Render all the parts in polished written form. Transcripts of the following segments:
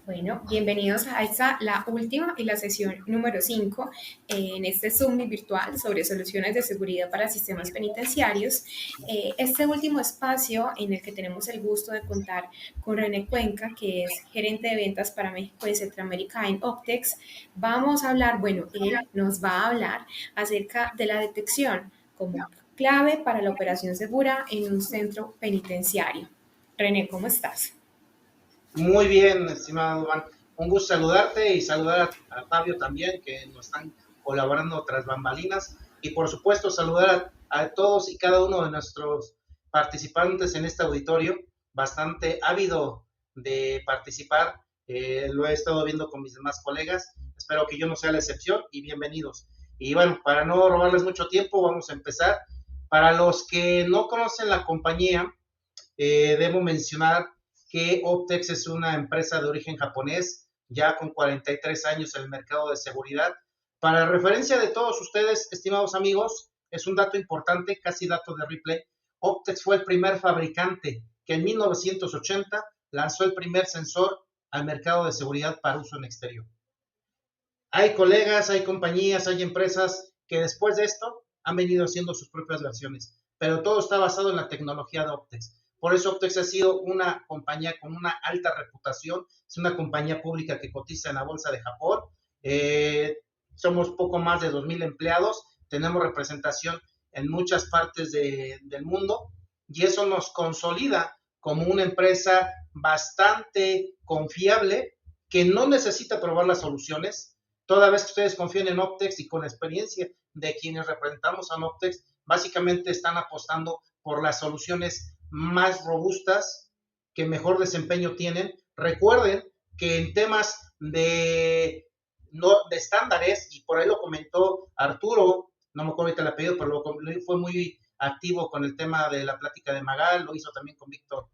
Bueno, bienvenidos a esta, la última y la sesión número 5 en este Zoom virtual sobre soluciones de seguridad para sistemas penitenciarios. Este último espacio en el que tenemos el gusto de contar con René Cuenca, que es gerente de ventas para México y Centroamérica en Optex. Vamos a hablar, bueno, él nos va a hablar acerca de la detección como clave para la operación segura en un centro penitenciario. René, ¿cómo estás? Muy bien, estimado Iván. Un gusto saludarte y saludar a Fabio también, que nos están colaborando tras bambalinas. Y por supuesto, saludar a todos y cada uno de nuestros participantes en este auditorio, bastante ávido de participar. Lo he estado viendo con mis demás colegas. Espero que yo no sea la excepción y bienvenidos. Y bueno, para no robarles mucho tiempo, vamos a empezar. Para los que no conocen la compañía, debo mencionar que Optex es una empresa de origen japonés, ya con 43 años en el mercado de seguridad. Para referencia de todos ustedes, estimados amigos, es un dato importante, casi dato de replay. Optex fue el primer fabricante que en 1980 lanzó el primer sensor al mercado de seguridad para uso en exterior. Hay colegas, hay compañías, hay empresas que después de esto han venido haciendo sus propias versiones, pero todo está basado en la tecnología de Optex. Por eso Optex ha sido una compañía con una alta reputación, es una compañía pública que cotiza en la bolsa de Japón. Somos poco más de 2,000 empleados, tenemos representación en muchas partes del mundo y eso nos consolida como una empresa bastante confiable que no necesita probar las soluciones. Toda vez que ustedes confíen en Optex y con la experiencia de quienes representamos a Optex, básicamente están apostando por las soluciones más robustas, que mejor desempeño tienen. Recuerden que en temas de estándares, y por ahí lo comentó Arturo, no me acuerdo ahorita el apellido, pero fue muy activo con el tema de la plática de Magal, lo hizo también con Víctor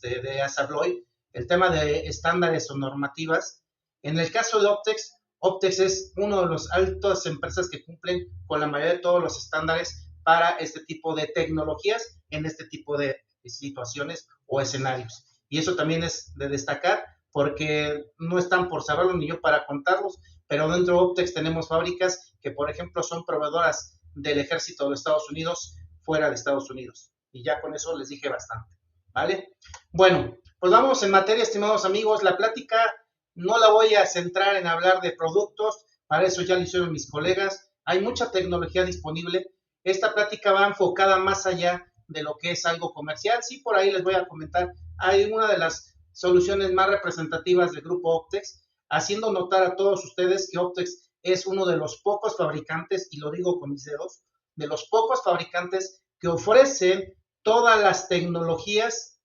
de Asabloy, el tema de estándares o normativas. En el caso de Optex, Optex es una de las altas empresas que cumplen con la mayoría de todos los estándares para este tipo de tecnologías en este tipo de situaciones o escenarios. Y eso también es de destacar porque no están por saberlo ni yo para contarlos, pero dentro de Optex tenemos fábricas que, por ejemplo, son proveedoras del ejército de Estados Unidos fuera de Estados Unidos. Y ya con eso les dije bastante, ¿vale? Bueno, pues vamos en materia, estimados amigos. La plática no la voy a centrar en hablar de productos, para eso ya lo hicieron mis colegas. Hay mucha tecnología disponible. Esta plática va enfocada más allá de lo que es algo comercial. Sí, por ahí les voy a comentar. Hay una de las soluciones más representativas del grupo Optex, haciendo notar a todos ustedes que Optex es uno de los pocos fabricantes, y lo digo con mis dedos, de los pocos fabricantes que ofrecen todas las tecnologías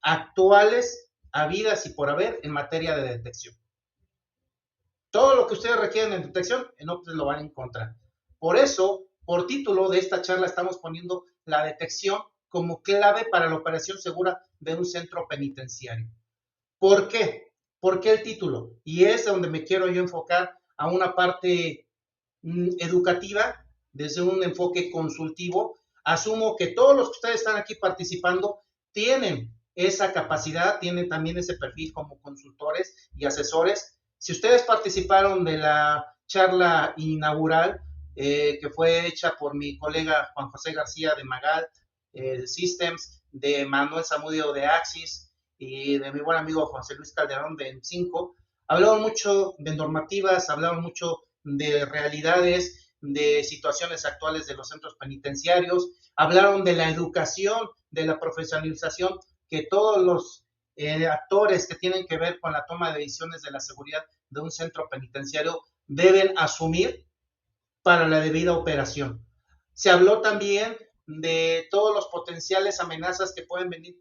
actuales, habidas y por haber en materia de detección. Todo lo que ustedes requieren en detección, en Optex lo van a encontrar. Por eso, por título de esta charla, estamos poniendo la detección como clave para la operación segura de un centro penitenciario. ¿Por qué? ¿Por qué el título? Y es donde me quiero yo enfocar a una parte educativa, desde un enfoque consultivo. Asumo que todos los que ustedes están aquí participando tienen esa capacidad, tienen también ese perfil como consultores y asesores. Si ustedes participaron de la charla inaugural que fue hecha por mi colega Juan José García de Magal Systems, de Manuel Zamudio de Axis y de mi buen amigo José Luis Calderón de M5, hablaron mucho de normativas, hablaron mucho de realidades, de situaciones actuales de los centros penitenciarios, hablaron de la educación, de la profesionalización que todos los actores que tienen que ver con la toma de decisiones de la seguridad de un centro penitenciario deben asumir para la debida operación. Se habló también de todos los potenciales amenazas que pueden venir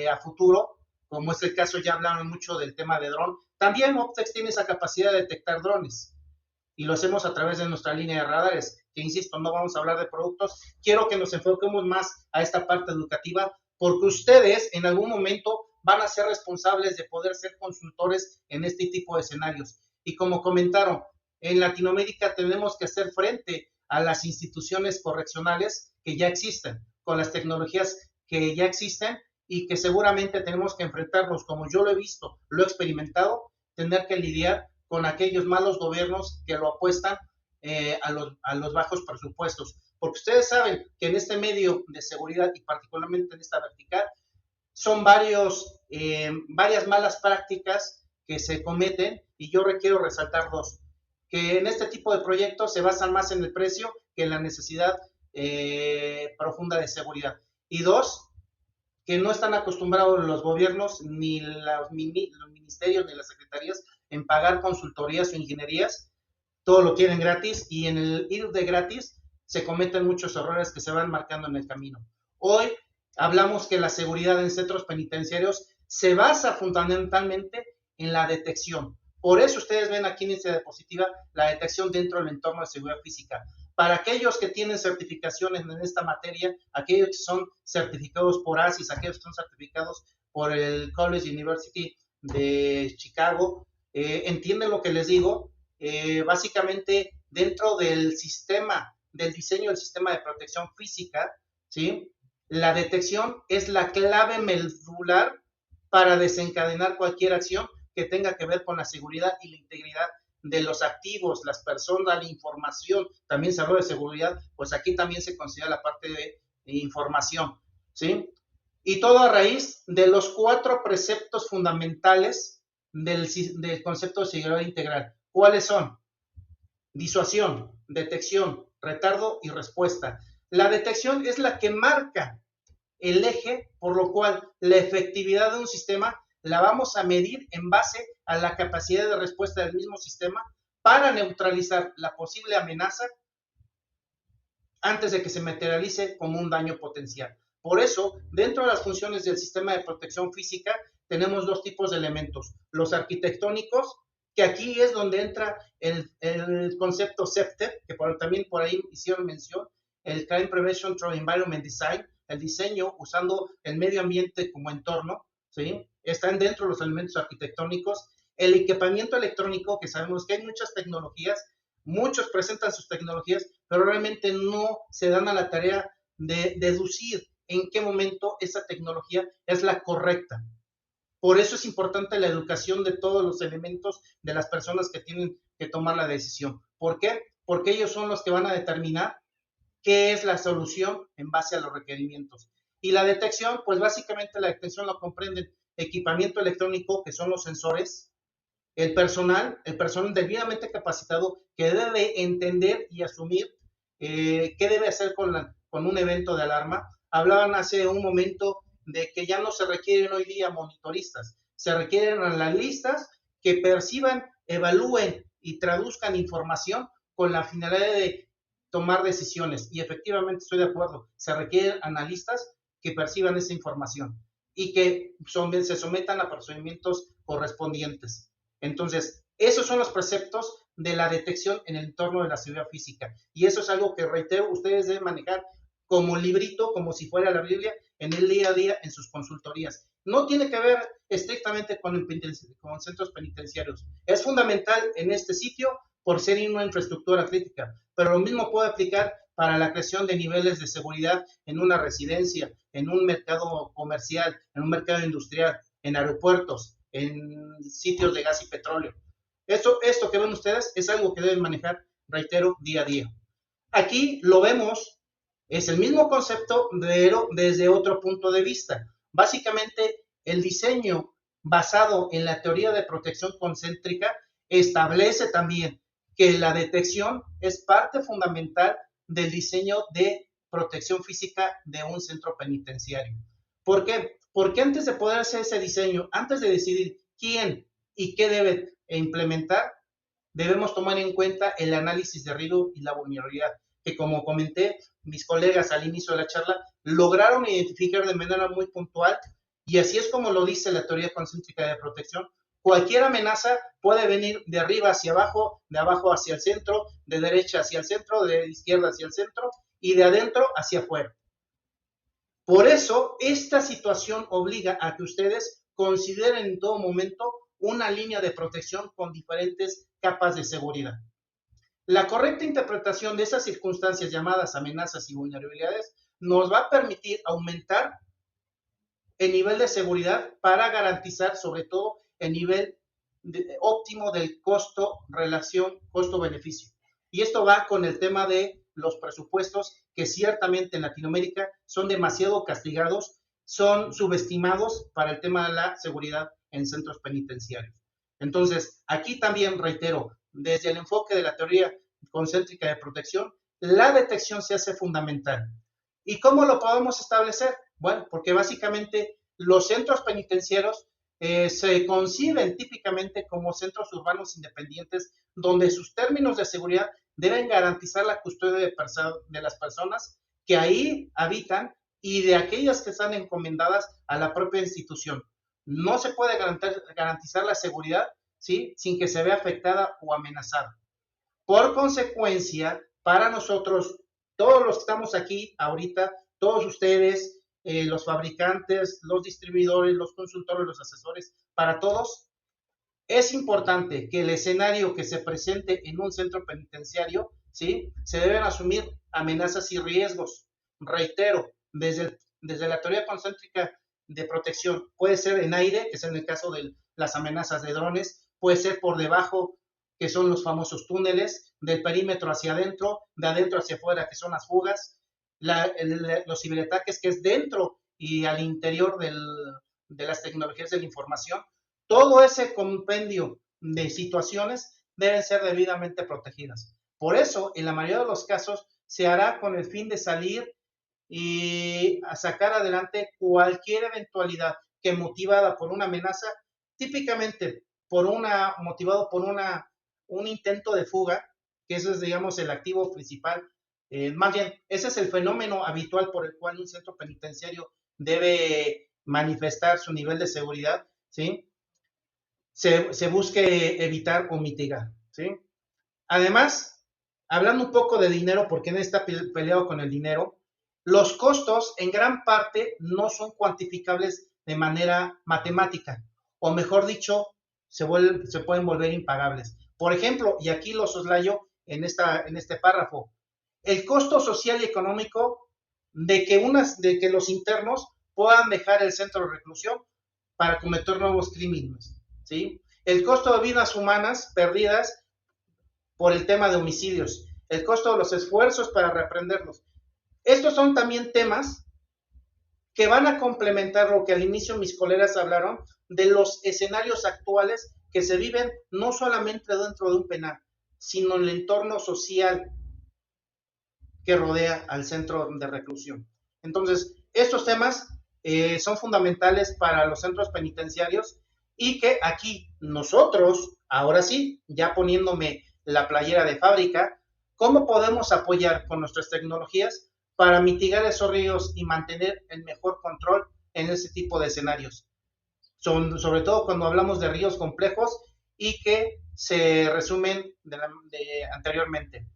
a futuro, como es el caso, ya hablaron mucho del tema de dron. También Optex tiene esa capacidad de detectar drones y lo hacemos a través de nuestra línea de radares, que insisto, no vamos a hablar de productos. Quiero que nos enfoquemos más a esta parte educativa, porque ustedes en algún momento van a ser responsables de poder ser consultores en este tipo de escenarios. Y como comentaron, en Latinoamérica tenemos que hacer frente a las instituciones correccionales que ya existen, con las tecnologías que ya existen, y que seguramente tenemos que enfrentarnos, como yo lo he visto, lo he experimentado, tener que lidiar con aquellos malos gobiernos que lo apuestan a los bajos presupuestos. Porque ustedes saben que en este medio de seguridad y particularmente en esta vertical, son varias malas prácticas que se cometen y yo requiero resaltar dos, que en este tipo de proyectos se basan más en el precio que en la necesidad profunda de seguridad. Y dos, que no están acostumbrados los gobiernos, ni los ministerios, ni las secretarías, en pagar consultorías o ingenierías, todo lo quieren gratis y en el ir de gratis se cometen muchos errores que se van marcando en el camino. Hoy hablamos que la seguridad en centros penitenciarios se basa fundamentalmente en la detección. Por eso ustedes ven aquí en esta diapositiva la detección dentro del entorno de seguridad física. Para aquellos que tienen certificaciones en esta materia, aquellos que son certificados por ASIS, aquellos que son certificados por el College University de Chicago, entienden lo que les digo. Básicamente, dentro del sistema, del diseño del sistema de protección física, ¿sí? La detección es la clave medular para desencadenar cualquier acción que tenga que ver con la seguridad y la integridad de los activos, las personas, la información. También se habló de seguridad, pues aquí también se considera la parte de información, ¿sí? Y todo a raíz de los 4 preceptos fundamentales del concepto de seguridad integral. ¿Cuáles son? Disuasión, detección, retardo y respuesta. La detección es la que marca el eje, por lo cual la efectividad de un sistema la vamos a medir en base a la capacidad de respuesta del mismo sistema para neutralizar la posible amenaza antes de que se materialice como un daño potencial. Por eso, dentro de las funciones del sistema de protección física, tenemos 2 tipos de elementos. Los arquitectónicos, que aquí es donde entra el concepto CEPTER, que también por ahí hicieron mención, el Crime Prevention Through Environment Design, el diseño usando el medio ambiente como entorno, ¿sí? Están dentro de los elementos arquitectónicos. El equipamiento electrónico, que sabemos que hay muchas tecnologías, muchos presentan sus tecnologías, pero realmente no se dan a la tarea de deducir en qué momento esa tecnología es la correcta. Por eso es importante la educación de todos los elementos de las personas que tienen que tomar la decisión. ¿Por qué? Porque ellos son los que van a determinar qué es la solución en base a los requerimientos. Y la detección, pues básicamente la detección lo comprenden equipamiento electrónico, que son los sensores, el personal debidamente capacitado que debe entender y asumir qué debe hacer con un evento de alarma. Hablaban hace un momento de que ya no se requieren hoy día monitoristas, se requieren analistas que perciban, evalúen y traduzcan información con la finalidad de tomar decisiones. Y efectivamente estoy de acuerdo, se requieren analistas que perciban esa información y que se sometan a procedimientos correspondientes. Entonces, esos son los preceptos de la detección en el entorno de la seguridad física. Y eso es algo que, reitero, ustedes deben manejar como librito, como si fuera la Biblia, en el día a día en sus consultorías. No tiene que ver estrictamente con centros penitenciarios. Es fundamental en este sitio por ser una infraestructura crítica, pero lo mismo puede aplicar para la creación de niveles de seguridad en una residencia, en un mercado comercial, en un mercado industrial, en aeropuertos, en sitios de gas y petróleo. Esto que ven ustedes es algo que deben manejar, reitero, día a día. Aquí lo vemos, es el mismo concepto, pero desde otro punto de vista. Básicamente, el diseño basado en la teoría de protección concéntrica establece también que la detección es parte fundamental del diseño de protección física de un centro penitenciario. ¿Por qué? Porque antes de poder hacer ese diseño, antes de decidir quién y qué debe implementar, debemos tomar en cuenta el análisis de riesgo y la vulnerabilidad, que como comenté, mis colegas al inicio de la charla lograron identificar de manera muy puntual, y así es como lo dice la teoría concéntrica de protección. Cualquier amenaza puede venir de arriba hacia abajo, de abajo hacia el centro, de derecha hacia el centro, de izquierda hacia el centro y de adentro hacia afuera. Por eso, esta situación obliga a que ustedes consideren en todo momento una línea de protección con diferentes capas de seguridad. La correcta interpretación de esas circunstancias llamadas amenazas y vulnerabilidades nos va a permitir aumentar el nivel de seguridad para garantizar sobre todo el nivel óptimo del costo, relación costo-beneficio. Y esto va con el tema de los presupuestos que ciertamente en Latinoamérica son demasiado castigados, son subestimados para el tema de la seguridad en centros penitenciarios. Entonces, aquí también reitero, desde el enfoque de la teoría concéntrica de protección, la detección se hace fundamental. ¿Y cómo lo podemos establecer? Bueno, porque básicamente los centros penitenciarios se conciben típicamente como centros urbanos independientes donde sus términos de seguridad deben garantizar la custodia de las personas que ahí habitan y de aquellas que están encomendadas a la propia institución. No se puede garantizar la seguridad, ¿sí?, sin que se vea afectada o amenazada. Por consecuencia, para nosotros, todos los que estamos aquí ahorita, todos ustedes, los fabricantes, los distribuidores, los consultores, los asesores, para todos, es importante que el escenario que se presente en un centro penitenciario, ¿sí?, se deben asumir amenazas y riesgos. Reitero, desde la teoría concéntrica de protección, puede ser en aire, que es en el caso de las amenazas de drones, puede ser por debajo, que son los famosos túneles, del perímetro hacia adentro, de adentro hacia afuera, que son las fugas, los ciberataques, que es dentro y al interior de las tecnologías de la información. Todo ese compendio de situaciones deben ser debidamente protegidas. Por eso, en la mayoría de los casos, se hará con el fin de salir y a sacar adelante cualquier eventualidad que motivada por una amenaza, típicamente motivado por un intento de fuga, que ese es, digamos, el activo principal. Más bien, ese es el fenómeno habitual por el cual un centro penitenciario debe manifestar su nivel de seguridad, ¿sí? Se busque evitar o mitigar, ¿sí? Además, hablando un poco de dinero, porque nadie está peleado con el dinero, los costos en gran parte no son cuantificables de manera matemática, o mejor dicho, se pueden volver impagables. Por ejemplo, y aquí lo soslayo en este párrafo, el costo social y económico de que los internos puedan dejar el centro de reclusión para cometer nuevos crímenes, ¿sí? El costo de vidas humanas perdidas por el tema de homicidios, el costo de los esfuerzos para reprenderlos. Estos son también temas que van a complementar lo que al inicio mis colegas hablaron de los escenarios actuales que se viven no solamente dentro de un penal, sino en el entorno social que rodea al centro de reclusión. Entonces, estos temas son fundamentales para los centros penitenciarios y que aquí nosotros, ahora sí, ya poniéndome la playera de fábrica, ¿cómo podemos apoyar con nuestras tecnologías para mitigar esos riesgos y mantener el mejor control en ese tipo de escenarios? Sobre todo cuando hablamos de riesgos complejos y que se resumen anteriormente.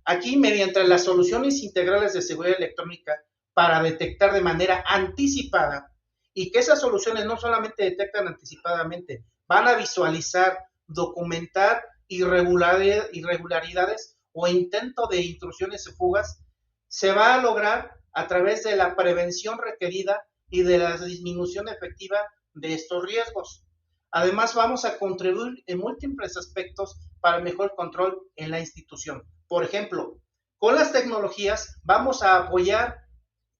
Aquí, mediante las soluciones integrales de seguridad electrónica para detectar de manera anticipada, y que esas soluciones no solamente detectan anticipadamente, van a visualizar, documentar irregularidades o intento de intrusiones y fugas, se va a lograr a través de la prevención requerida y de la disminución efectiva de estos riesgos. Además, vamos a contribuir en múltiples aspectos para el mejor control en la institución. Por ejemplo, con las tecnologías vamos a apoyar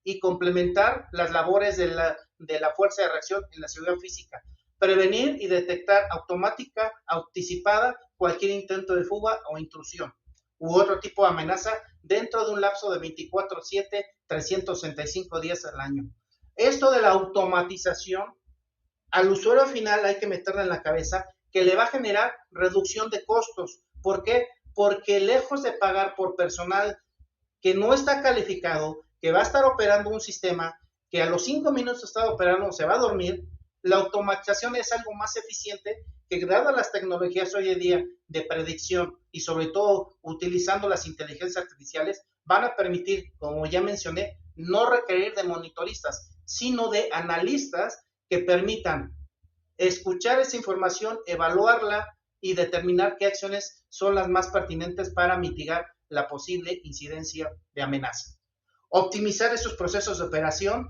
y complementar las labores de la fuerza de reacción en la seguridad física, prevenir y detectar automática, anticipada, cualquier intento de fuga o intrusión u otro tipo de amenaza dentro de un lapso de 24/7, 365 días al año. Esto de la automatización, al usuario final hay que meterle en la cabeza que le va a generar reducción de costos. ¿Por qué? Porque lejos de pagar por personal que no está calificado, que va a estar operando un sistema que a los 5 minutos está operando se va a dormir, la automatización es algo más eficiente que, dadas las tecnologías hoy en día de predicción y sobre todo utilizando las inteligencias artificiales, van a permitir, como ya mencioné, no requerir de monitoristas, sino de analistas que permitan escuchar esa información, evaluarla y determinar qué acciones son las más pertinentes para mitigar la posible incidencia de amenaza. Optimizar esos procesos de operación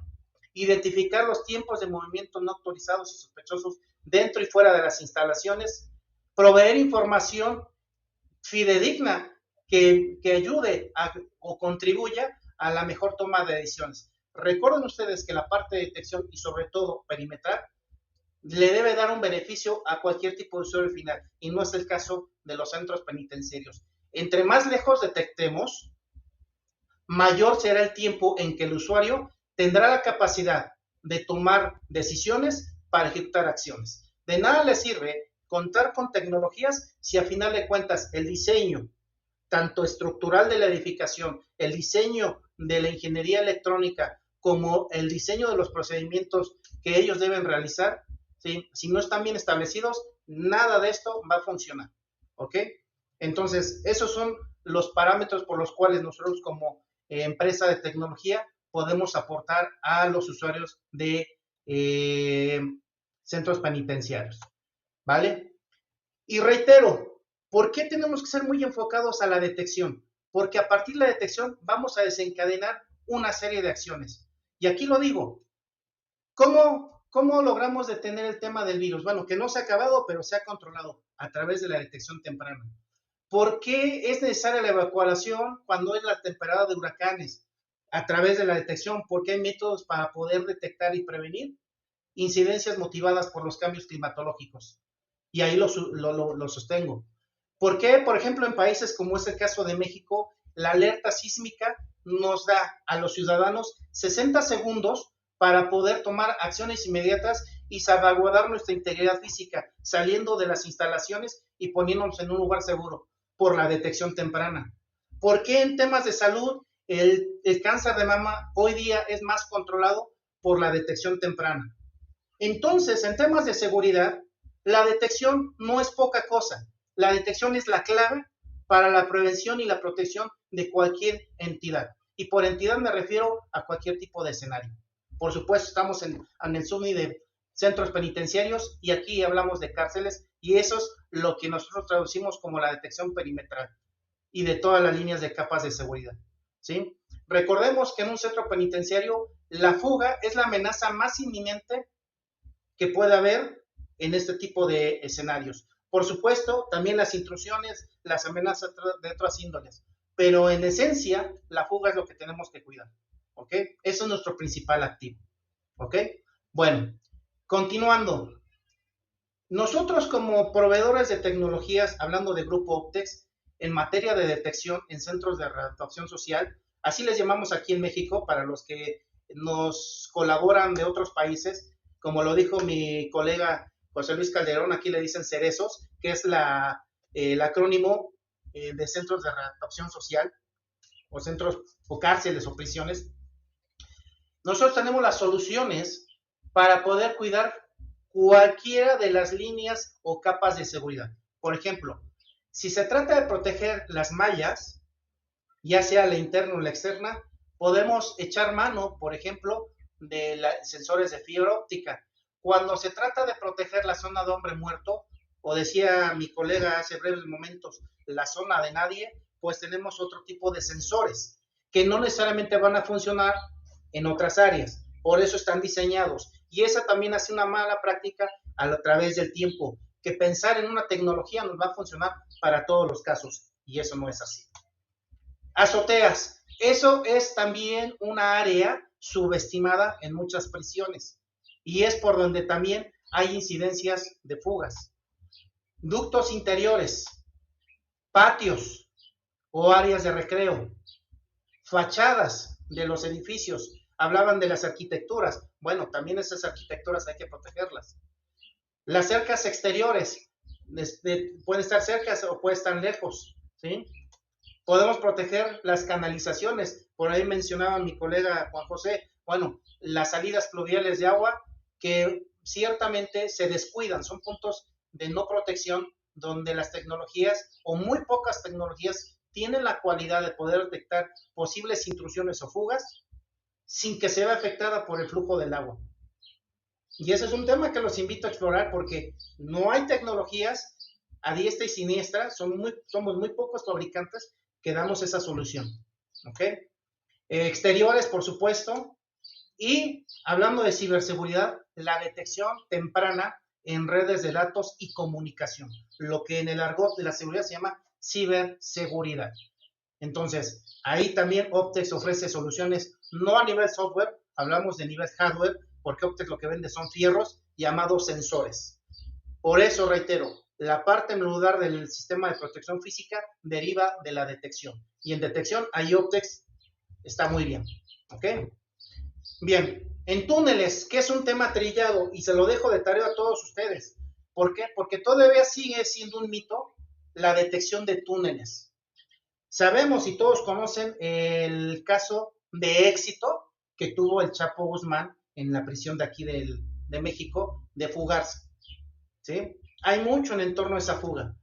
identificar los tiempos de movimiento no autorizados y sospechosos dentro y fuera de las instalaciones, proveer información fidedigna que ayude o contribuya a la mejor toma de decisiones. Recuerden ustedes que la parte de detección y sobre todo perimetral le debe dar un beneficio a cualquier tipo de usuario final y no es el caso de los centros penitenciarios. Entre más lejos detectemos, mayor será el tiempo en que el usuario tendrá la capacidad de tomar decisiones para ejecutar acciones. De nada le sirve contar con tecnologías si a final de cuentas el diseño, tanto estructural de la edificación, el diseño de la ingeniería electrónica, como el diseño de los procedimientos que ellos deben realizar, ¿sí? Si no están bien establecidos, nada de esto va a funcionar, ¿ok? Entonces, esos son los parámetros por los cuales nosotros como empresa de tecnología podemos aportar a los usuarios de centros penitenciarios, ¿vale? Y reitero, ¿por qué tenemos que ser muy enfocados a la detección? Porque a partir de la detección vamos a desencadenar una serie de acciones. Y aquí lo digo, ¿cómo logramos detener el tema del virus? Bueno, que no se ha acabado, pero se ha controlado a través de la detección temprana. ¿Por qué es necesaria la evacuación cuando es la temporada de huracanes? A través de la detección, porque hay métodos para poder detectar y prevenir incidencias motivadas por los cambios climatológicos. Y ahí lo sostengo. ¿Por qué? Por ejemplo, en países como es el caso de México, la alerta sísmica nos da a los ciudadanos 60 segundos para poder tomar acciones inmediatas y salvaguardar nuestra integridad física, saliendo de las instalaciones y poniéndonos en un lugar seguro por la detección temprana. ¿Por qué en temas de salud el cáncer de mama hoy día es más controlado por la detección temprana? Entonces, en temas de seguridad, la detección no es poca cosa. La detección es la clave para la prevención y la protección de cualquier entidad. Y por entidad me refiero a cualquier tipo de escenario. Por supuesto, estamos en el SUMI de centros penitenciarios y aquí hablamos de cárceles y eso es lo que nosotros traducimos como la detección perimetral y de todas las líneas de capas de seguridad, ¿sí? Recordemos que en un centro penitenciario la fuga es la amenaza más inminente que puede haber en este tipo de escenarios. Por supuesto, también las intrusiones, las amenazas de otras índoles, pero en esencia, la fuga es lo que tenemos que cuidar, ¿ok? Eso es nuestro principal activo, ¿ok? Bueno, continuando. Nosotros como proveedores de tecnologías, hablando de Grupo Optex, en materia de detección en centros de readaptación social, así les llamamos aquí en México, para los que nos colaboran de otros países, como lo dijo mi colega José Luis Calderón, aquí le dicen cerezos, que es el acrónimo de centros de readaptación social, o centros, o cárceles, o prisiones. Nosotros tenemos las soluciones para poder cuidar cualquiera de las líneas o capas de seguridad. Por ejemplo, si se trata de proteger las mallas, ya sea la interna o la externa, podemos echar mano, por ejemplo, de sensores de fibra óptica. Cuando se trata de proteger la zona de hombre muerto, o decía mi colega hace breves momentos, la zona de nadie, pues tenemos otro tipo de sensores que no necesariamente van a funcionar en otras áreas. Por eso están diseñados. Y esa también hace una mala práctica a través del tiempo, que pensar en una tecnología nos va a funcionar para todos los casos. Y eso no es así. Azoteas. Eso es también una área subestimada en muchas prisiones. Y es por donde también hay incidencias de fugas. Ductos interiores, patios o áreas de recreo, fachadas de los edificios. Hablaban de las arquitecturas. Bueno, también esas arquitecturas hay que protegerlas. Las cercas exteriores pueden estar cerca o pueden estar lejos, ¿sí? Podemos proteger las canalizaciones. Por ahí mencionaba mi colega Juan José, bueno, las salidas pluviales de agua que ciertamente se descuidan, son puntos de no protección donde las tecnologías o muy pocas tecnologías tienen la cualidad de poder detectar posibles intrusiones o fugas sin que se vea afectada por el flujo del agua. Y ese es un tema que los invito a explorar porque no hay tecnologías a diestra y siniestra, somos muy pocos fabricantes que damos esa solución. ¿Ok? Exteriores, por supuesto, Y hablando de ciberseguridad, la detección temprana en redes de datos y comunicación, lo que en el argot de la seguridad se llama ciberseguridad. Entonces, ahí también Optex ofrece soluciones no a nivel software, hablamos de nivel hardware, porque Optex lo que vende son fierros llamados sensores. Por eso, reitero, la parte medular del sistema de protección física deriva de la detección. Y en detección, ahí Optex está muy bien. ¿Ok? Bien, en túneles, que es un tema trillado, y se lo dejo de tarea a todos ustedes. ¿Por qué? Porque todavía sigue siendo un mito la detección de túneles. Sabemos y todos conocen el caso de éxito que tuvo el Chapo Guzmán en la prisión de aquí de México, de fugarse. ¿Sí? Hay mucho en torno a esa fuga,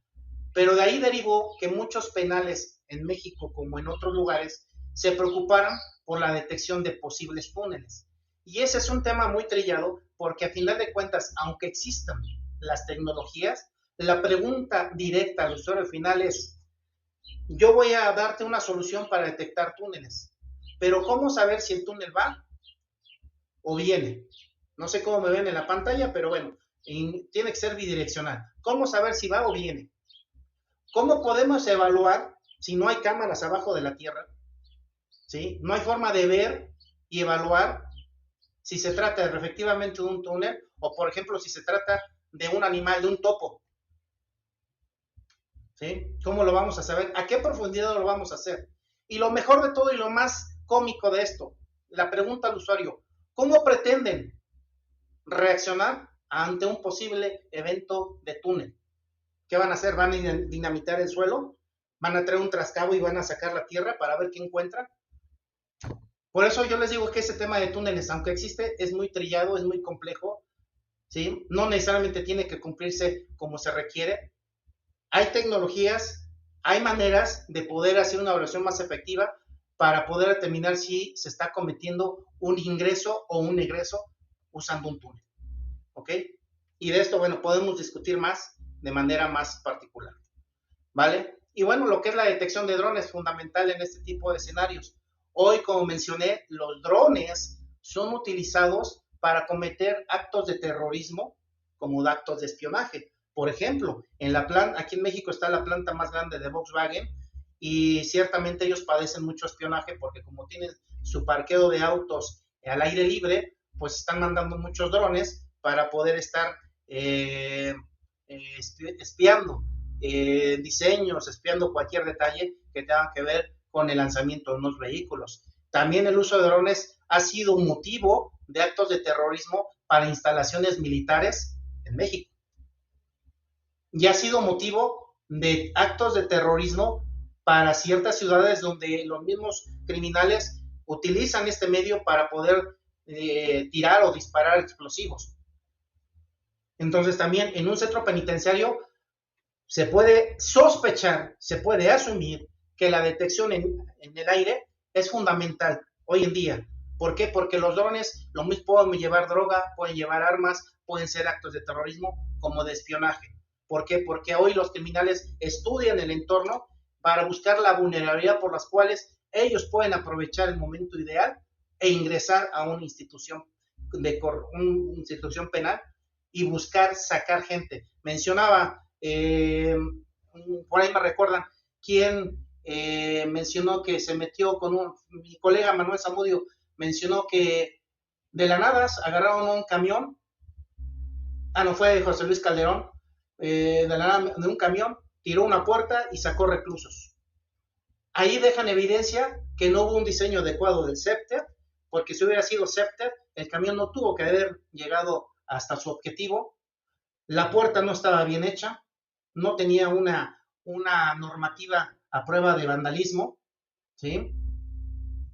pero de ahí derivó que muchos penales en México, como en otros lugares, se preocuparan por la detección de posibles túneles. Y ese es un tema muy trillado, porque a final de cuentas, aunque existan las tecnologías, la pregunta directa al usuario final es: yo voy a darte una solución para detectar túneles, pero ¿cómo saber si el túnel va o viene? No sé cómo me ven en la pantalla, pero bueno, tiene que ser bidireccional. ¿Cómo saber si va o viene? ¿Cómo podemos evaluar si no hay cámaras abajo de la tierra? ¿Sí? No hay forma de ver y evaluar si se trata de, efectivamente, de un túnel o, por ejemplo, si se trata de un animal, de un topo. ¿Sí? ¿Cómo lo vamos a saber? ¿A qué profundidad lo vamos a hacer? Y lo mejor de todo y lo más cómico de esto, la pregunta al usuario: ¿cómo pretenden reaccionar ante un posible evento de túnel? ¿Qué van a hacer? ¿Van a dinamitar el suelo? ¿Van a traer un trascabo y van a sacar la tierra para ver qué encuentran? Por eso yo les digo que ese tema de túneles, aunque existe, es muy trillado, es muy complejo, ¿sí? No necesariamente tiene que cumplirse como se requiere. Hay tecnologías, hay maneras de poder hacer una evaluación más efectiva para poder determinar si se está cometiendo un ingreso o un egreso usando un túnel, ¿ok? Y de esto, bueno, podemos discutir más de manera más particular, ¿vale? Y bueno, lo que es la detección de drones es fundamental en este tipo de escenarios. Hoy, como mencioné, los drones son utilizados para cometer actos de terrorismo como actos de espionaje. Por ejemplo, aquí en México está la planta más grande de Volkswagen, y ciertamente ellos padecen mucho espionaje porque como tienen su parqueo de autos al aire libre, pues están mandando muchos drones para poder estar espiando diseños, espiando cualquier detalle que tenga que ver con el lanzamiento de unos vehículos. También el uso de drones ha sido un motivo de actos de terrorismo para instalaciones militares en México. Y ha sido motivo de actos de terrorismo para ciertas ciudades donde los mismos criminales utilizan este medio para poder tirar o disparar explosivos. Entonces también en un centro penitenciario se puede sospechar, se puede asumir que la detección en el aire es fundamental hoy en día. ¿Por qué? Porque los drones lo mismo pueden llevar droga, pueden llevar armas, pueden ser actos de terrorismo como de espionaje. ¿Por qué? Porque hoy los criminales estudian el entorno para buscar la vulnerabilidad por las cuales ellos pueden aprovechar el momento ideal e ingresar a una institución penal y buscar sacar gente. Mencionaba, por ahí me recuerdan, quien mencionó que se metió con mi colega Manuel Zamudio mencionó que de la nada agarraron un camión, no fue José Luis Calderón, de la nada de un camión, tiró una puerta y sacó reclusos. Ahí dejan evidencia que no hubo un diseño adecuado del SEPTER, porque si hubiera sido SEPTER, el camión no tuvo que haber llegado hasta su objetivo. La puerta no estaba bien hecha, no tenía una normativa a prueba de vandalismo, ¿sí?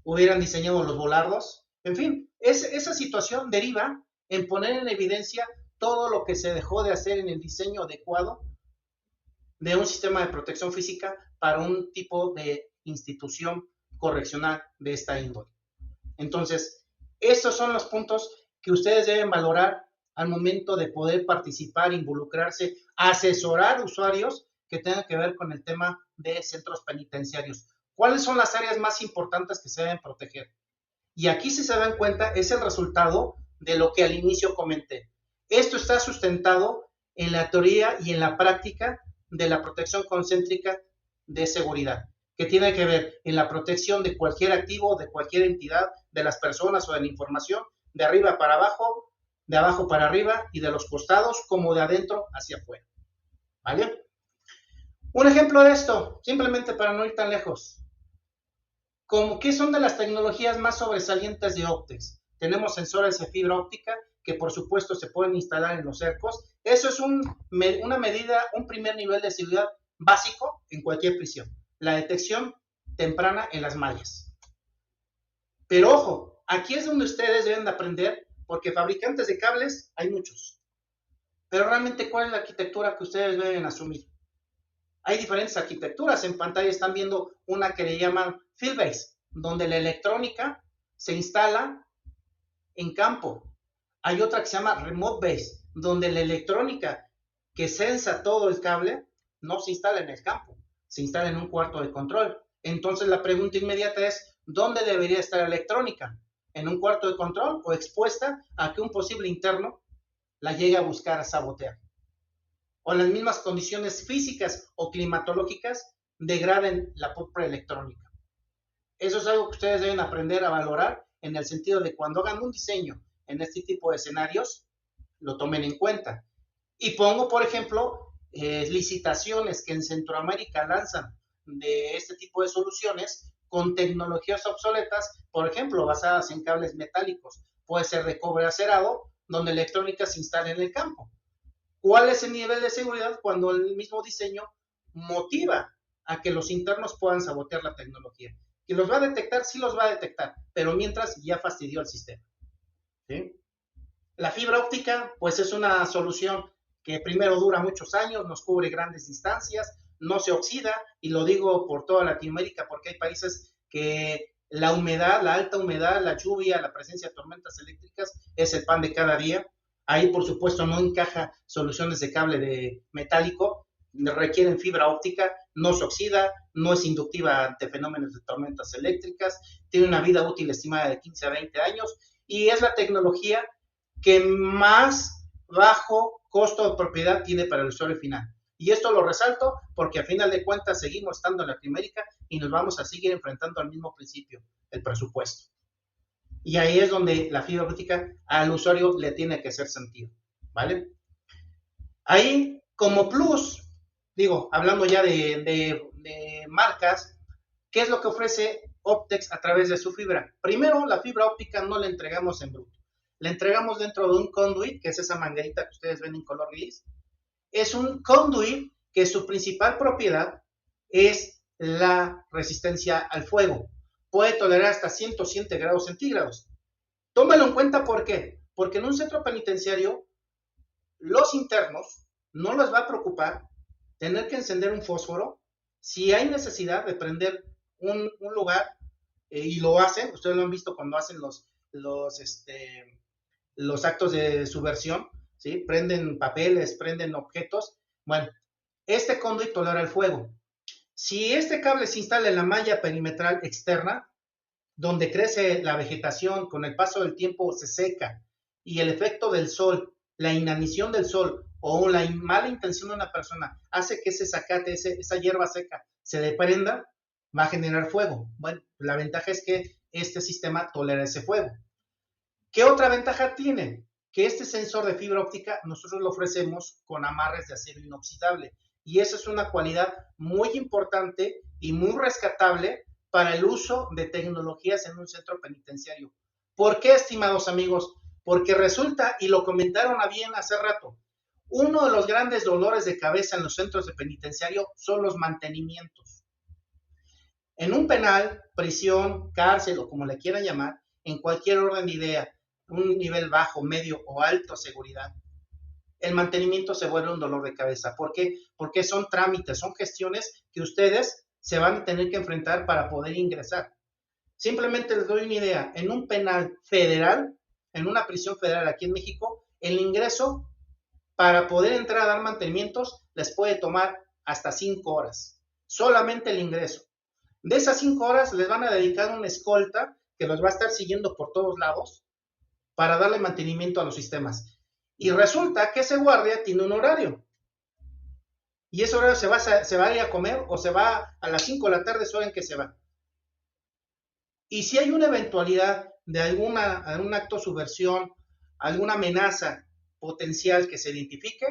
Hubieran diseñado los volardos. En fin, esa situación deriva en poner en evidencia todo lo que se dejó de hacer en el diseño adecuado de un sistema de protección física para un tipo de institución correccional de esta índole. Entonces, estos son los puntos que ustedes deben valorar al momento de poder participar, involucrarse, asesorar usuarios que tengan que ver con el tema de centros penitenciarios. ¿Cuáles son las áreas más importantes que se deben proteger? Y aquí, si se dan cuenta, es el resultado de lo que al inicio comenté. Esto está sustentado en la teoría y en la práctica de la protección concéntrica de seguridad, que tiene que ver en la protección de cualquier activo, de cualquier entidad, de las personas o de la información, de arriba para abajo, de abajo para arriba y de los costados como de adentro hacia afuera. ¿Vale? Un ejemplo de esto, simplemente para no ir tan lejos. ¿Qué son de las tecnologías más sobresalientes de Optex? Tenemos sensores de fibra óptica que por supuesto se pueden instalar en los cercos. Eso es una medida, un primer nivel de seguridad básico en cualquier prisión. La detección temprana en las mallas. Pero ojo, aquí es donde ustedes deben de aprender, porque fabricantes de cables hay muchos. Pero realmente, ¿cuál es la arquitectura que ustedes deben asumir? Hay diferentes arquitecturas. En pantalla están viendo una que le llaman field base, donde la electrónica se instala en campo. Hay otra que se llama remote base, donde la electrónica que sensa todo el cable no se instala en el campo, se instala en un cuarto de control. Entonces la pregunta inmediata es, ¿dónde debería estar la electrónica? ¿En un cuarto de control o expuesta a que un posible interno la llegue a buscar a sabotear? O en las mismas condiciones físicas o climatológicas degraden la propia electrónica. Eso es algo que ustedes deben aprender a valorar en el sentido de cuando hagan un diseño en este tipo de escenarios, lo tomen en cuenta. Y pongo, por ejemplo, licitaciones que en Centroamérica lanzan de este tipo de soluciones con tecnologías obsoletas, por ejemplo, basadas en cables metálicos. Puede ser de cobre acerado, donde la electrónica se instala en el campo. ¿Cuál es el nivel de seguridad cuando el mismo diseño motiva a que los internos puedan sabotear la tecnología? ¿Que los va a detectar? Sí los va a detectar, pero mientras ya fastidió el sistema. ¿Sí? La fibra óptica, pues es una solución que primero dura muchos años, nos cubre grandes distancias, no se oxida, y lo digo por toda Latinoamérica porque hay países que la humedad, la alta humedad, la lluvia, la presencia de tormentas eléctricas es el pan de cada día. Ahí, por supuesto, no encaja soluciones de cable de metálico, requieren fibra óptica, no se oxida, no es inductiva ante fenómenos de tormentas eléctricas, tiene una vida útil estimada de 15 a 20 años y es la tecnología que más bajo costo de propiedad tiene para el usuario final. Y esto lo resalto porque a final de cuentas seguimos estando en Latinoamérica y nos vamos a seguir enfrentando al mismo principio, el presupuesto. Y ahí es donde la fibra óptica al usuario le tiene que hacer sentido, ¿vale? Ahí, como plus, digo, hablando ya de marcas, ¿qué es lo que ofrece Optex a través de su fibra? Primero, la fibra óptica no la entregamos en bruto. La entregamos dentro de un conduit, que es esa manguerita que ustedes ven en color gris. Es un conduit que su principal propiedad es la resistencia al fuego. Puede tolerar hasta 107 grados centígrados. Tómalo en cuenta, ¿por qué? Porque en un centro penitenciario, los internos no les va a preocupar tener que encender un fósforo si hay necesidad de prender un lugar, y lo hacen, ustedes lo han visto cuando hacen los actos de subversión, ¿sí? Prenden papeles, prenden objetos. Bueno, este conduit tolera el fuego. Si este cable se instala en la malla perimetral externa, donde crece la vegetación, con el paso del tiempo se seca, y el efecto del sol, la inanición del sol o la mala intención de una persona hace que ese zacate, esa hierba seca, se desprenda, va a generar fuego. Bueno, la ventaja es que este sistema tolera ese fuego. ¿Qué otra ventaja tiene? Que este sensor de fibra óptica nosotros lo ofrecemos con amarres de acero inoxidable. Y esa es una cualidad muy importante y muy rescatable para el uso de tecnologías en un centro penitenciario. ¿Por qué, estimados amigos? Porque resulta, y lo comentaron a bien hace rato, uno de los grandes dolores de cabeza en los centros de penitenciario son los mantenimientos. En un penal, prisión, cárcel o como le quieran llamar, en cualquier orden de idea, un nivel bajo, medio o alto seguridad, el mantenimiento se vuelve un dolor de cabeza. ¿Por qué? Porque son trámites, son gestiones que ustedes se van a tener que enfrentar para poder ingresar. Simplemente les doy una idea, en un penal federal, en una prisión federal aquí en México, el ingreso para poder entrar a dar mantenimientos les puede tomar hasta 5 horas, solamente el ingreso. De esas 5 horas les van a dedicar una escolta que los va a estar siguiendo por todos lados para darle mantenimiento a los sistemas. Y resulta que ese guardia tiene un horario. Y ese horario se va a ir a comer o se va a las 5 de la tarde, saben que se va. Y si hay una eventualidad de algún acto de subversión, alguna amenaza potencial que se identifique,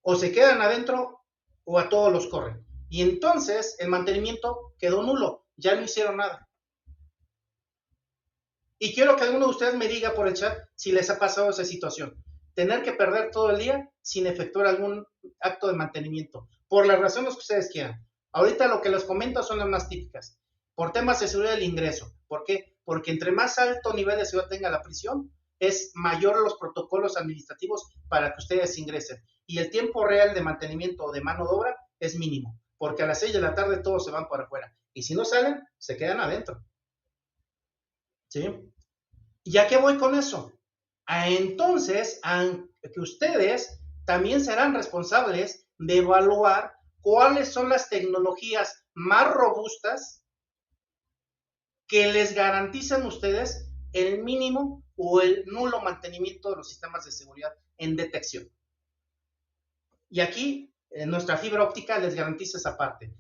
o se quedan adentro o a todos los corren. Y entonces el mantenimiento quedó nulo, ya no hicieron nada. Y quiero que alguno de ustedes me diga por el chat si les ha pasado esa situación. Tener que perder todo el día sin efectuar algún acto de mantenimiento, por las razones que ustedes quieran. Ahorita lo que les comento son las más típicas. Por temas de seguridad del ingreso. ¿Por qué? Porque entre más alto nivel de seguridad tenga la prisión, es mayor los protocolos administrativos para que ustedes ingresen. Y el tiempo real de mantenimiento o de mano de obra es mínimo, porque a las 6 de la tarde todos se van para afuera. Y si no salen, se quedan adentro. ¿Sí? ¿Y a qué voy con eso? Entonces, que ustedes también serán responsables de evaluar cuáles son las tecnologías más robustas que les garantizan a ustedes el mínimo o el nulo mantenimiento de los sistemas de seguridad en detección. Y aquí, nuestra fibra óptica les garantiza esa parte.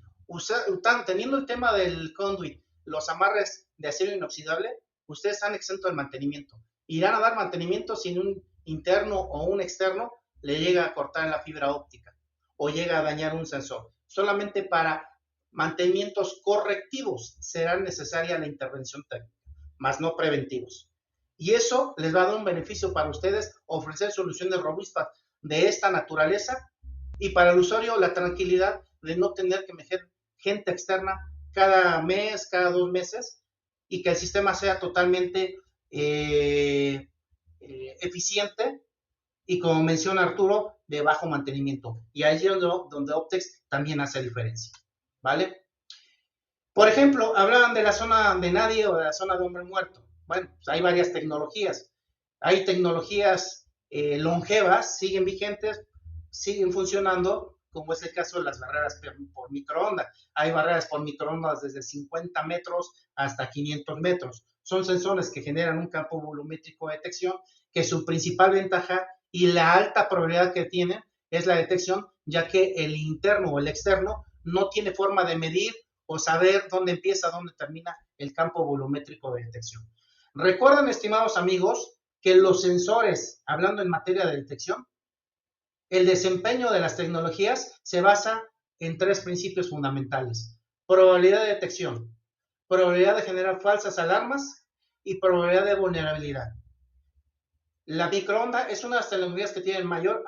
Teniendo el tema del conduit, los amarres de acero inoxidable, ustedes están exentos del mantenimiento. Irán a dar mantenimiento si un interno o un externo le llega a cortar en la fibra óptica o llega a dañar un sensor. Solamente para mantenimientos correctivos será necesaria la intervención técnica, más no preventivos. Y eso les va a dar un beneficio para ustedes, ofrecer soluciones robustas de esta naturaleza, y para el usuario la tranquilidad de no tener que meter gente externa cada mes, cada 2 meses, y que el sistema sea totalmente eficiente y, como menciona Arturo, de bajo mantenimiento. Y ahí es donde Optex también hace diferencia, ¿vale? Por ejemplo, hablaban de la zona de nadie o de la zona de hombre muerto. Bueno, pues hay varias tecnologías. Hay tecnologías longevas, siguen vigentes, siguen funcionando, como es el caso de las barreras por microondas. Hay barreras por microondas desde 50 metros hasta 500 metros. Son sensores que generan un campo volumétrico de detección, que su principal ventaja y la alta probabilidad que tienen es la detección, ya que el interno o el externo no tiene forma de medir o saber dónde empieza, dónde termina el campo volumétrico de detección. Recuerden, estimados amigos, que los sensores, hablando en materia de detección, el desempeño de las tecnologías se basa en 3 principios fundamentales: probabilidad de detección, probabilidad de generar falsas alarmas y probabilidad de vulnerabilidad. La microonda es una de las tecnologías que tienen mayor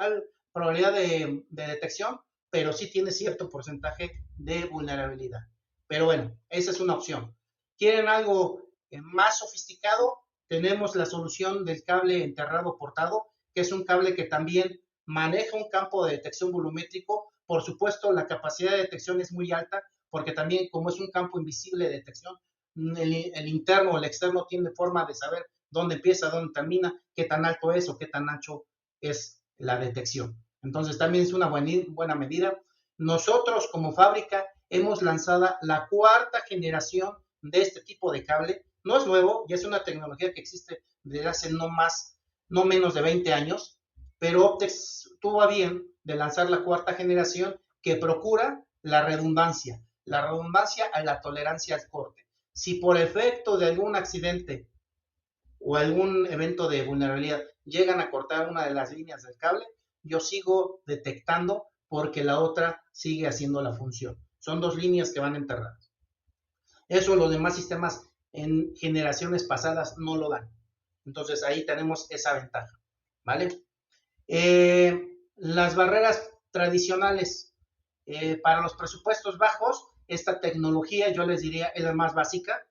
probabilidad de detección, pero sí tiene cierto porcentaje de vulnerabilidad. Pero bueno, esa es una opción. ¿Quieren algo más sofisticado? Tenemos la solución del cable enterrado portado, que es un cable que también maneja un campo de detección volumétrico. Por supuesto, la capacidad de detección es muy alta, porque también, como es un campo invisible de detección, el interno o el externo tiene forma de saber dónde empieza, dónde termina, qué tan alto es o qué tan ancho es la detección. Entonces, también es una buena medida. Nosotros, como fábrica, hemos lanzado la 4ª generación de este tipo de cable. No es nuevo, ya es una tecnología que existe desde hace no menos de 20 años, pero Optex tuvo a bien de lanzar la 4ª generación, que procura la redundancia a la tolerancia al corte. Si por efecto de algún accidente o algún evento de vulnerabilidad llegan a cortar una de las líneas del cable, yo sigo detectando porque la otra sigue haciendo la función. Son 2 líneas que van enterradas. Eso los demás sistemas en generaciones pasadas no lo dan. Entonces ahí tenemos esa ventaja, ¿vale? Las barreras tradicionales, para los presupuestos bajos, esta tecnología yo les diría es la más básica.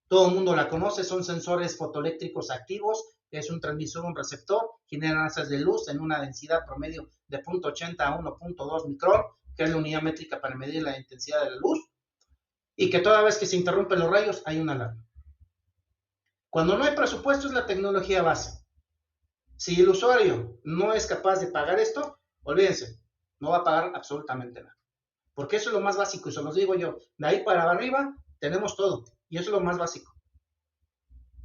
Todo el mundo la conoce, son sensores fotoeléctricos activos, es un transmisor, un receptor, generan masas de luz en una densidad promedio de 0.80 a 1.2 micrón, que es la unidad métrica para medir la intensidad de la luz, y que toda vez que se interrumpen los rayos hay una alarma. Cuando no hay presupuesto es la tecnología base. Si el usuario no es capaz de pagar esto, olvídense, no va a pagar absolutamente nada. Porque eso es lo más básico, y se los digo yo. De ahí para arriba tenemos todo. Y eso es lo más básico.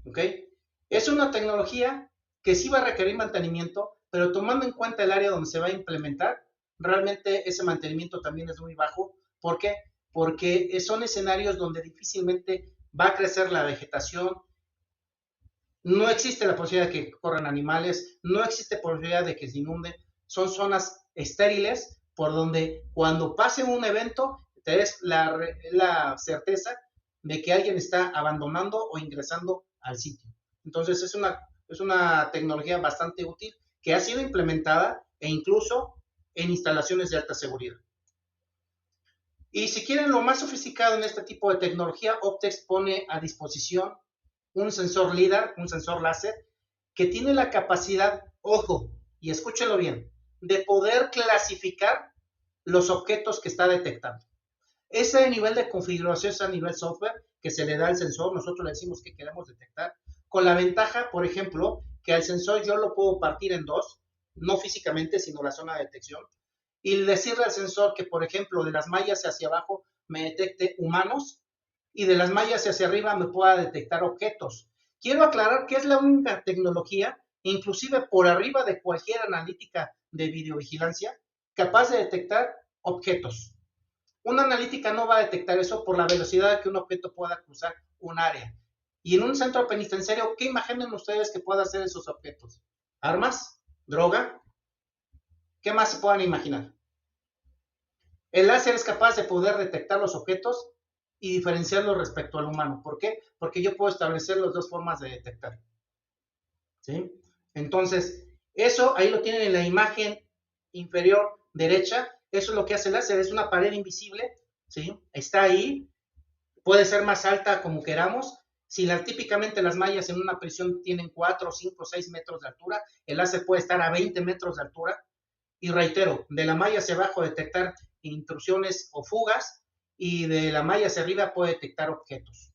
¿Ok? Es una tecnología que sí va a requerir mantenimiento, pero tomando en cuenta el área donde se va a implementar, realmente ese mantenimiento también es muy bajo. ¿Por qué? Porque son escenarios donde difícilmente va a crecer la vegetación, no existe la posibilidad de que corran animales, no existe posibilidad de que se inunde, son zonas estériles por donde cuando pase un evento te des la certeza de que alguien está abandonando o ingresando al sitio. Entonces es una tecnología bastante útil que ha sido implementada e incluso en instalaciones de alta seguridad. Y si quieren lo más sofisticado en este tipo de tecnología, Optex pone a disposición un sensor LIDAR, un sensor láser, que tiene la capacidad, ojo, y escúchelo bien, de poder clasificar los objetos que está detectando. Ese nivel de configuración es a nivel software que se le da al sensor, nosotros le decimos que queremos detectar, con la ventaja, por ejemplo, que al sensor yo lo puedo partir en dos, no físicamente, sino la zona de detección, y decirle al sensor que, por ejemplo, de las mallas hacia abajo me detecte humanos y de las mallas hacia arriba me pueda detectar objetos. Quiero aclarar que es la única tecnología, inclusive por arriba de cualquier analítica de videovigilancia, capaz de detectar objetos. Una analítica no va a detectar eso por la velocidad que un objeto pueda cruzar un área. Y en un centro penitenciario, ¿qué imaginen ustedes que pueda hacer esos objetos? ¿Armas? ¿Droga? ¿Qué más se puedan imaginar? El láser es capaz de poder detectar los objetos y diferenciarlos respecto al humano. ¿Por qué? Porque yo puedo establecer las dos formas de detectar. ¿Sí? Entonces, eso ahí lo tienen en la imagen inferior derecha. Eso es lo que hace el láser. Es una pared invisible. ¿Sí? Está ahí. Puede ser más alta como queramos. Si típicamente las mallas en una prisión tienen 4, 5, 6 metros de altura, el láser puede estar a 20 metros de altura. Y reitero, de la malla hacia abajo detectar intrusiones o fugas y de la malla hacia arriba puede detectar objetos.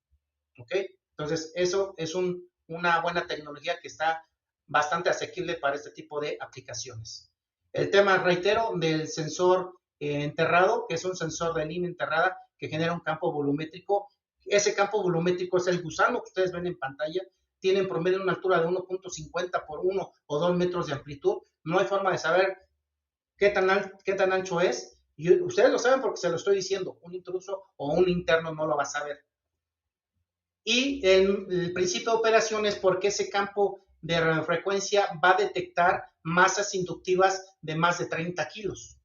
¿Ok? Entonces, eso es una buena tecnología que está bastante asequible para este tipo de aplicaciones. El tema, reitero, del sensor enterrado, que es un sensor de línea enterrada que genera un campo volumétrico. Ese campo volumétrico es el gusano que ustedes ven en pantalla. Tiene en promedio una altura de 1.50 por 1 o 2 metros de amplitud. No hay forma de saber qué tan ancho es. Y ustedes lo saben porque se lo estoy diciendo. Un intruso o un interno no lo va a saber. Y el principio de operación es porque ese campo de radiofrecuencia va a detectar masas inductivas de más de 30 kilos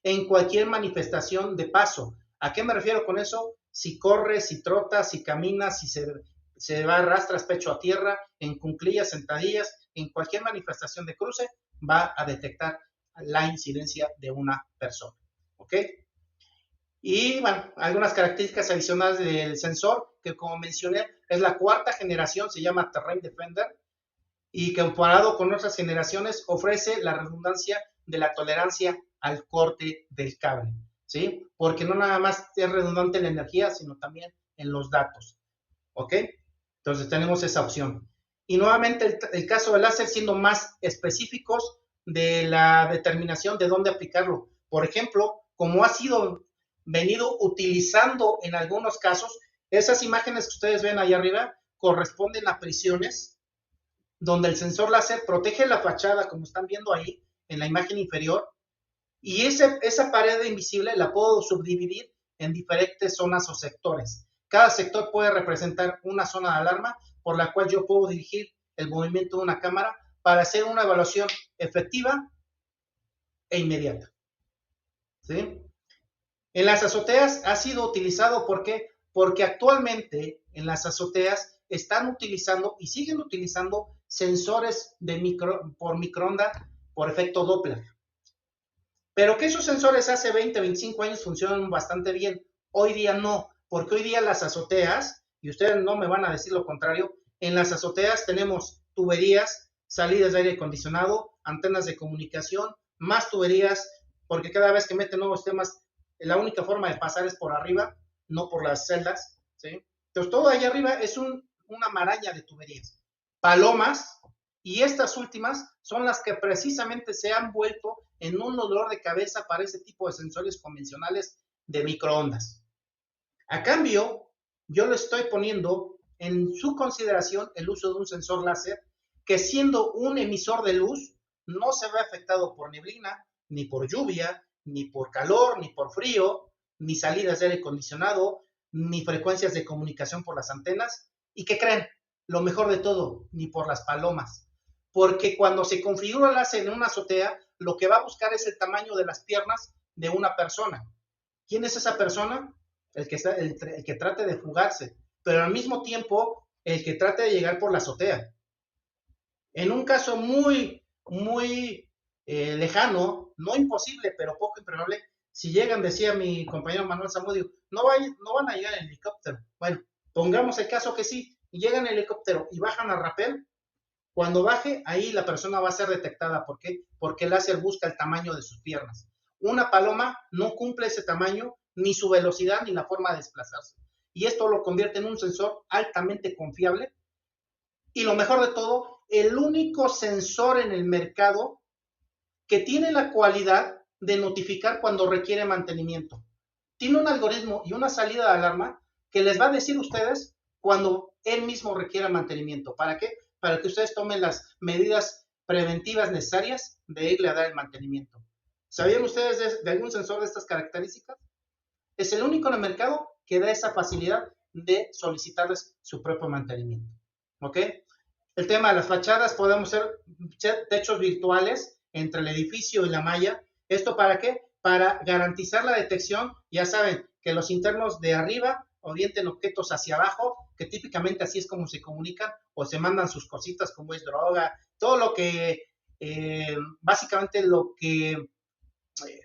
en cualquier manifestación de paso. ¿A qué me refiero con eso? Si corre, si trota, si camina, si se va, arrastras pecho a tierra, en cuclillas, sentadillas, en cualquier manifestación de cruce, va a detectar la incidencia de una persona. ¿Ok? Y bueno, algunas características adicionales del sensor, que como mencioné, es la cuarta generación, se llama Terrain Defender, y comparado con otras generaciones ofrece la redundancia de la tolerancia al corte del cable, ¿sí? Porque no nada más es redundante en la energía, sino también en los datos, ¿ok? Entonces tenemos esa opción. Y nuevamente el caso del láser siendo más específicos de la determinación de dónde aplicarlo. Por ejemplo, como ha sido venido utilizando en algunos casos, esas imágenes que ustedes ven ahí arriba corresponden a prisiones donde el sensor láser protege la fachada, como están viendo ahí en la imagen inferior, y esa pared invisible la puedo subdividir en diferentes zonas o sectores. Cada sector puede representar una zona de alarma por la cual yo puedo dirigir el movimiento de una cámara para hacer una evaluación efectiva e inmediata. ¿Sí? En las azoteas ha sido utilizado, ¿por qué? Porque actualmente en las azoteas están utilizando y siguen utilizando sensores por microonda por efecto Doppler. Pero que esos sensores hace 20, 25 años funcionan bastante bien. Hoy día no, porque hoy día las azoteas, y ustedes no me van a decir lo contrario, en las azoteas tenemos tuberías, salidas de aire acondicionado, antenas de comunicación, más tuberías, porque cada vez que meten nuevos temas, la única forma de pasar es por arriba, no por las celdas, ¿sí? Entonces todo allá arriba es una maraña de tuberías. Palomas, y estas últimas son las que precisamente se han vuelto en un dolor de cabeza para ese tipo de sensores convencionales de microondas. A cambio yo le estoy poniendo en su consideración el uso de un sensor láser que, siendo un emisor de luz, no se ve afectado por neblina, ni por lluvia, ni por calor, ni por frío, ni salidas de aire acondicionado, ni frecuencias de comunicación por las antenas. ¿Y qué creen? Lo mejor de todo, ni por las palomas. Porque cuando se configura el láser en una azotea, lo que va a buscar es el tamaño de las piernas de una persona. ¿Quién es esa persona? El que trate de fugarse, pero al mismo tiempo el que trate de llegar por la azotea. En un caso muy lejano, no imposible, pero poco improbable, si llegan, decía mi compañero Manuel Zamudio, no van a llegar en helicóptero. Bueno, pongamos el caso que sí, y llegan en helicóptero y bajan a rappel. Cuando baje, ahí la persona va a ser detectada. ¿Por qué? Porque el láser busca el tamaño de sus piernas. Una paloma no cumple ese tamaño, ni su velocidad, ni la forma de desplazarse. Y esto lo convierte en un sensor altamente confiable. Y lo mejor de todo, el único sensor en el mercado que tiene la cualidad de notificar cuando requiere mantenimiento. Tiene un algoritmo y una salida de alarma que les va a decir a ustedes cuando él mismo requiera mantenimiento. ¿Para qué? Para que ustedes tomen las medidas preventivas necesarias de irle a dar el mantenimiento. ¿Sabían ustedes de algún sensor de estas características? Es el único en el mercado que da esa facilidad de solicitarles su propio mantenimiento. ¿Ok? El tema de las fachadas, podemos ser techos virtuales entre el edificio y la malla. ¿Esto para qué? Para garantizar la detección. Ya saben que los internos de arriba orienten objetos hacia abajo, que típicamente así es como se comunican o se mandan sus cositas como es droga, todo lo que, básicamente lo que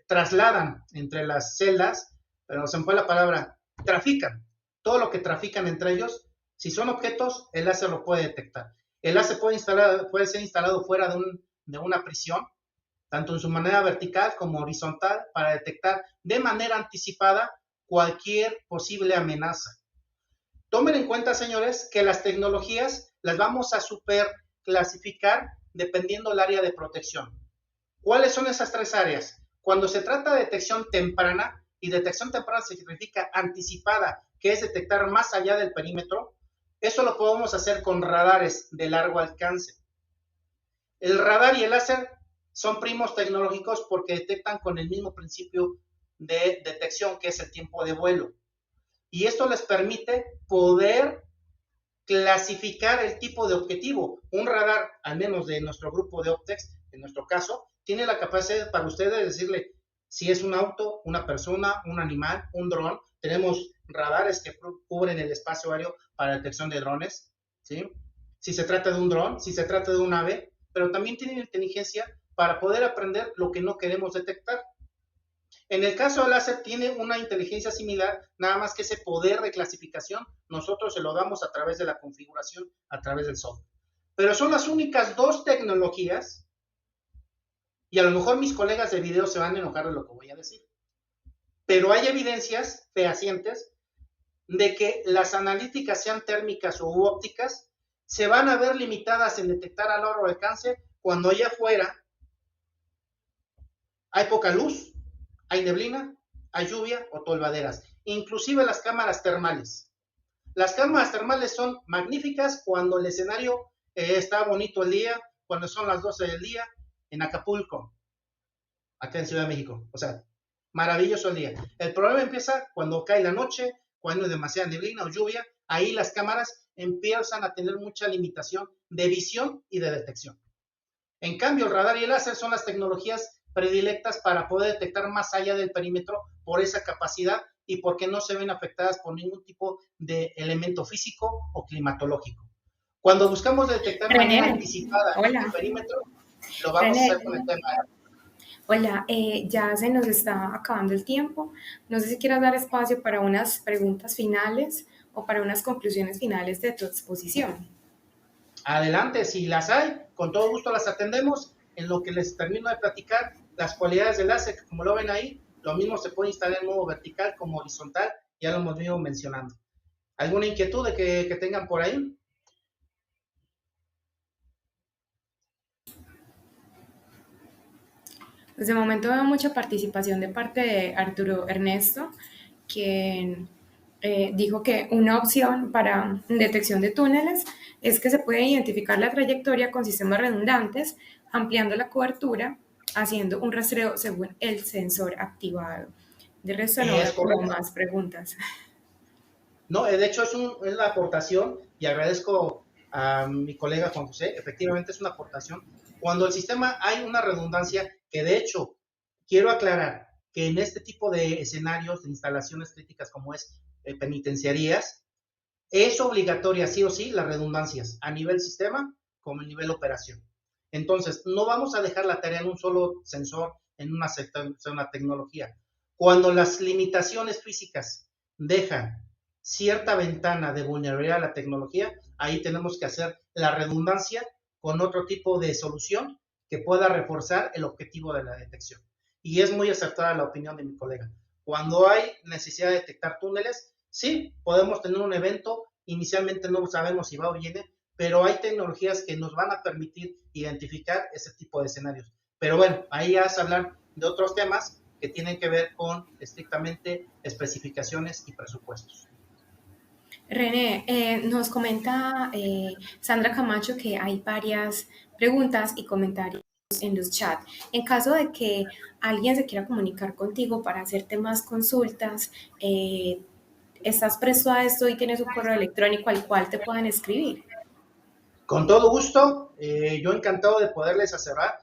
trasladan entre las celdas, pero se me fue la palabra, trafican. Todo lo que trafican entre ellos, si son objetos, el láser lo puede detectar. El láser puede ser instalado fuera de una prisión, tanto en su manera vertical como horizontal, para detectar de manera anticipada cualquier posible amenaza. Tomen en cuenta, señores, que las tecnologías las vamos a superclasificar dependiendo del área de protección. ¿Cuáles son esas tres áreas? Cuando se trata de detección temprana, y detección temprana significa anticipada, que es detectar más allá del perímetro, eso lo podemos hacer con radares de largo alcance. El radar y el láser son primos tecnológicos porque detectan con el mismo principio de detección, que es el tiempo de vuelo. Y esto les permite poder clasificar el tipo de objetivo. Un radar, al menos de nuestro grupo de Optex, en nuestro caso, tiene la capacidad para ustedes decirle si es un auto, una persona, un animal, un dron. Tenemos radares que cubren el espacio aéreo para detección de drones, ¿sí? Si se trata de un dron, si se trata de un ave, pero también tienen inteligencia para poder aprender lo que no queremos detectar. En el caso del láser tiene una inteligencia similar, nada más que ese poder de clasificación nosotros se lo damos a través de la configuración, a través del software. Pero son las únicas dos tecnologías, y a lo mejor mis colegas de video se van a enojar de lo que voy a decir, pero hay evidencias fehacientes de que las analíticas, sean térmicas u ópticas, se van a ver limitadas en detectar a largo alcance cuando allá afuera hay poca luz, hay neblina, hay lluvia o tolvaderas. Inclusive las cámaras termales. Las cámaras termales son magníficas cuando el escenario está bonito el día, cuando son las 12 del día, en Acapulco, acá en Ciudad de México. O sea, maravilloso el día. El problema empieza cuando cae la noche, cuando hay demasiada neblina o lluvia. Ahí las cámaras empiezan a tener mucha limitación de visión y de detección. En cambio, el radar y el láser son las tecnologías predilectas para poder detectar más allá del perímetro por esa capacidad y porque no se ven afectadas por ningún tipo de elemento físico o climatológico. Cuando buscamos detectar de manera René, anticipada el hola. perímetro, lo vamos a René, hacer con el tema. hola. Ya se nos está acabando el tiempo. No sé si quieras dar espacio para unas preguntas finales o para unas conclusiones finales de tu exposición. Adelante, si las hay, con todo gusto las atendemos. En lo que les termino de platicar, las cualidades del láser, como lo ven ahí, lo mismo se puede instalar en modo vertical como horizontal, ya lo hemos ido mencionando. ¿Alguna inquietud que tengan por ahí? Pues de momento veo mucha participación de parte de Arturo Ernesto, quien dijo que una opción para detección de túneles es que se puede identificar la trayectoria con sistemas redundantes, ampliando la cobertura, haciendo un rastreo según el sensor activado. De resto no Es veo como correcto. más preguntas. No, de hecho es la aportación y agradezco a mi colega Juan José, efectivamente es una aportación. Cuando el sistema hay una redundancia, que de hecho quiero aclarar que en este tipo de escenarios, de instalaciones críticas como es penitenciarías, es obligatoria sí o sí las redundancias a nivel sistema como a nivel operación. Entonces, no vamos a dejar la tarea en un solo sensor, en una tecnología. Cuando las limitaciones físicas dejan cierta ventana de vulnerabilidad a la tecnología, ahí tenemos que hacer la redundancia con otro tipo de solución que pueda reforzar el objetivo de la detección. Y es muy acertada la opinión de mi colega. Cuando hay necesidad de detectar túneles, sí, podemos tener un evento, inicialmente no sabemos si va o viene, pero hay tecnologías que nos van a permitir identificar ese tipo de escenarios. Pero bueno, ahí ya es hablar de otros temas que tienen que ver con estrictamente especificaciones y presupuestos. René, nos comenta Sandra Camacho que hay varias preguntas y comentarios en los chats. En caso de que alguien se quiera comunicar contigo para hacerte más consultas, ¿estás presto a esto y tienes un correo electrónico al cual te puedan escribir? Con todo gusto, yo encantado de poderles asesorar.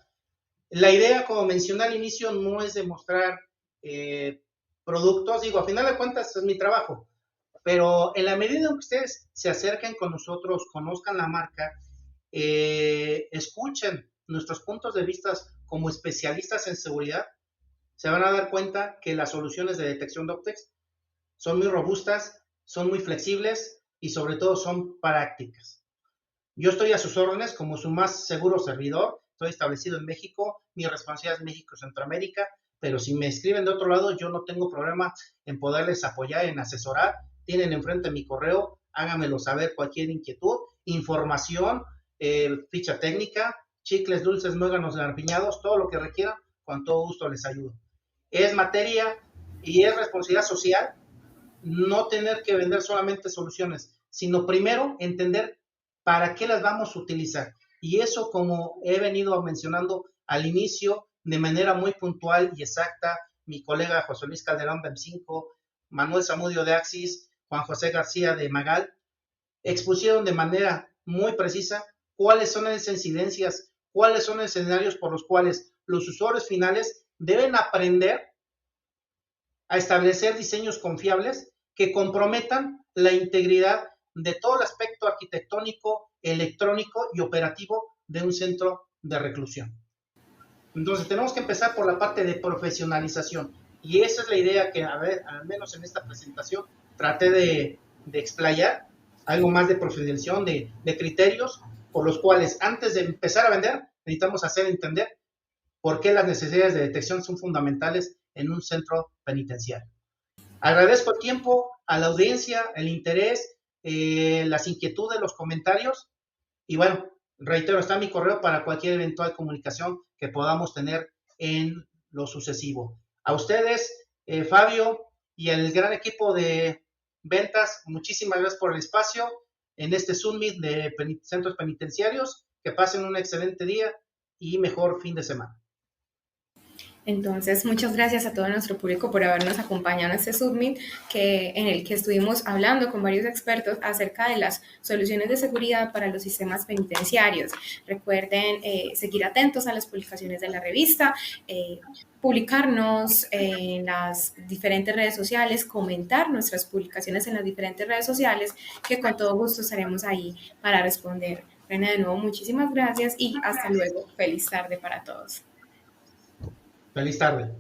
La idea, como mencioné al inicio, no es demostrar productos, digo, a final de cuentas es mi trabajo, pero en la medida en que ustedes se acerquen con nosotros, conozcan la marca, escuchen nuestros puntos de vista como especialistas en seguridad, se van a dar cuenta que las soluciones de detección de Optex son muy robustas, son muy flexibles y sobre todo son prácticas. Yo estoy a sus órdenes como su más seguro servidor. Estoy establecido en México. Mi responsabilidad es México y Centroamérica. Pero si me escriben de otro lado, yo no tengo problema en poderles apoyar, en asesorar. Tienen enfrente mi correo. Háganmelo saber cualquier inquietud, información, ficha técnica, chicles, dulces, muéganos, garpiñados, todo lo que requieran. Con todo gusto les ayudo. Es materia y es responsabilidad social no tener que vender solamente soluciones, sino primero entender para qué las vamos a utilizar. Y eso, como he venido mencionando al inicio, de manera muy puntual y exacta, mi colega José Luis Calderón de M5, Manuel Zamudio de Axis, Juan José García de Magal, expusieron de manera muy precisa cuáles son esas incidencias, cuáles son los escenarios por los cuales los usuarios finales deben aprender a establecer diseños confiables que comprometan la integridad de todo el aspecto arquitectónico, electrónico y operativo de un centro de reclusión. Entonces tenemos que empezar por la parte de profesionalización y esa es la idea que, a ver, al menos en esta presentación, traté de explayar algo más de profesionalización, de criterios por los cuales antes de empezar a vender necesitamos hacer entender por qué las necesidades de detección son fundamentales en un centro penitenciario. Agradezco el tiempo, a la audiencia, el interés, las inquietudes, los comentarios y bueno, reitero, está mi correo para cualquier eventual comunicación que podamos tener en lo sucesivo. A ustedes, Fabio y el gran equipo de ventas, muchísimas gracias por el espacio en este Summit de centros penitenciarios. Que pasen un excelente día y mejor fin de semana. Entonces, muchas gracias a todo nuestro público por habernos acompañado en este Summit en el que estuvimos hablando con varios expertos acerca de las soluciones de seguridad para los sistemas penitenciarios. Recuerden seguir atentos a las publicaciones de la revista, publicarnos en las diferentes redes sociales, comentar nuestras publicaciones en las diferentes redes sociales, que con todo gusto estaremos ahí para responder. Reina, de nuevo, muchísimas gracias y hasta luego. Feliz tarde para todos. Feliz tarde.